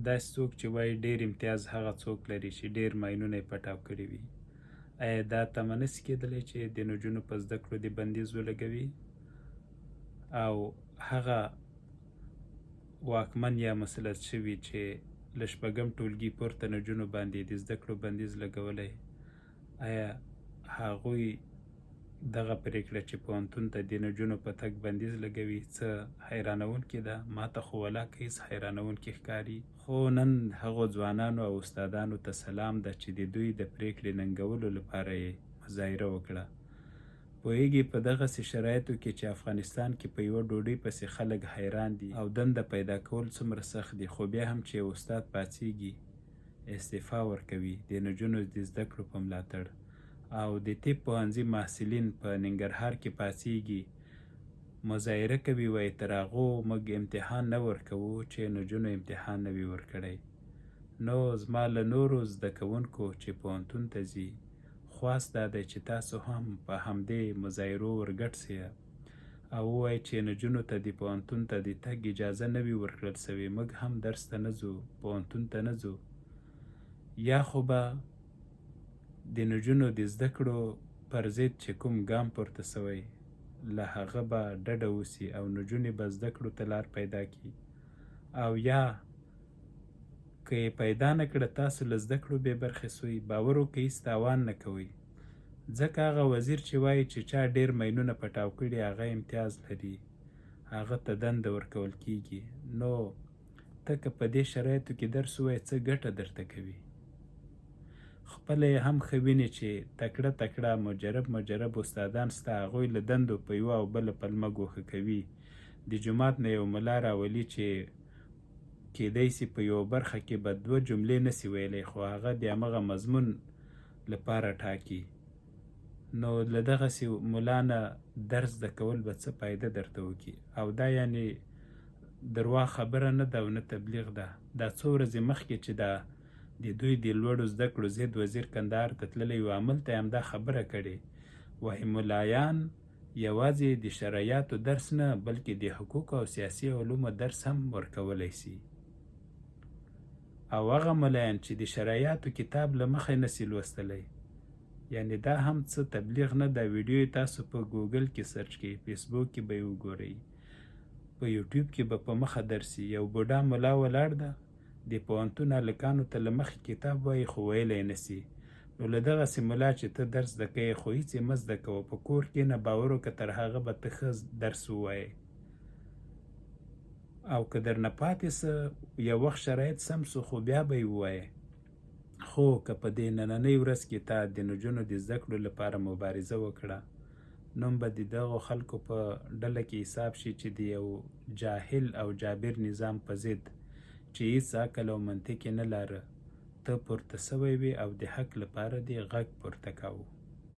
داسې څوک چې وایي ډېر امتیاز هغه څوک لري چې ډېر ماینونه یې پټاو کړي وي. آیا دا تمه نسي کېدلی چې د نجونو په زده کړو د بندیز ولګوي او هغه واکمن یا مسلط شوي چې له شپږم ټولګي پورته نجونو باندې د زده کړو بندیز لګولی، آیا هغوی دغه پرېکړه چې پوهنتون ته د نجونو په تګ بندیز لګوي څه حیرانوونکې ده؟ ماته خو ولاکه هېڅ حیرانوونکې ښکاري. خو نن هغو ځوانانو او استادانو ته سلام ده چې د دوی د پرېکړې ننګولو لپاره یې مظاهره وکړه. پوهیږي په دغسې شرایطو کې چې افغانستان کې په یوه ډوډۍ پسې خلک حیران دي او دنده پیدا کول څومره سخت دي، خو بیا هم چې یو استاد پاڅیږي استعفا ورکوي د نجونو د زده کړو په ملاتړ، او د طب پوهنځي محصلین په ننګرهار کې پاڅیږي مظاهره کوي، وایي تر هغو موږ امتحان نه ورکوو چې نجونو امتحان نه وي ورکړی. نو زما له نورو زده کوونکو چې پوهنتون ته ځي خواست دا دی چې تاسو هم په همدې مظاهرو ورګډ سئ او ووایئ چې نجونو ته د پوهنتون ته د تګ اجازه نه وي ورکړل سوې، موږ هم درس ته نه ځو، پوهنتون ته نه ځو، یا خو به د نجونو د زده کړو پر ضد چې کوم ګام پورته سوی له هغه به ډډه وسي او نجونې به زده کړو ته لار پیدا کړي، او یا که یې پیدا نه کړه تاسو له زده کړو بې برخې سوی، باور وکړئ هېڅ تاوان نه کوئ، ځکه هغه وزیر چې وایي چې چا ډېر ماینونه پټاو کړي هغه امتیاز لري، هغه ته دنده ورکول کیږي. نو ته که په دې شرایطو کې درس ووایې څه ګټه درته کوي؟ خپله یې هم ښه وینې چې تکړه تکړه مجرب استادان سته، هغوی له دندو په یوه او بله پلمه ګوښه کوي. د جومات نه یو ملا راولي چې کیدی سي په یوه برخه کې به 2 جملې نسي ویلی، خو هغه د همغه مضمون لپاره ټاکي. نو له دغسې ملا نه درس زده کول به څه فایده درته وکړي؟ او دا یعنې درواغ خبره نه ده او نه تبلیغ ده. دا څو ورځې مخکې چې د دوی د لوړو زده کړو ضد وزیر کندهار ته تللی و، هملته یې همدا خبره کړې، وایي ملایان یوازې د شرعیاتو درس نه بلکې د حقوقو او سیاسي علومو درس هم ورکولی سي، او هغه ملایان چې د شرعیاتو کتاب له مخې نسي لوستلی، یعنې دا هم څه تبلیغ نه ده. ویډیو تاسو په ګوګل کې سرچ کړئ، فیسبوک کې به یې وګورئ، په یوټیوب کې به په مخه درسي. یو بوډا ملا ولاړ ده د پوهنتون هلکانو ته له مخې کتاب وایي خو ویلی نسي. نو له دغسې ملا چې ته درس زده کوې خو هېڅ یې مه زده کوه، په کور کښېنه، باور وکړه تر هغه به ته ښه درس ووایې، او که درنه پاتې څه یو وخت شرایط سم سو خو بیا به یې ووایې. خو که په دې نننۍ ورځ کې تا د نجونو د زده کړو لپاره مبارزه وکړه، نوم به د دغو خلکو په ډله کې حساب شي چې د یو جاهل او جابر نظام په ضد چې هېڅ عقل او منطق یې نه لاره ته پورته سوی وي او د حق لپاره دې غږ پورته کاوه.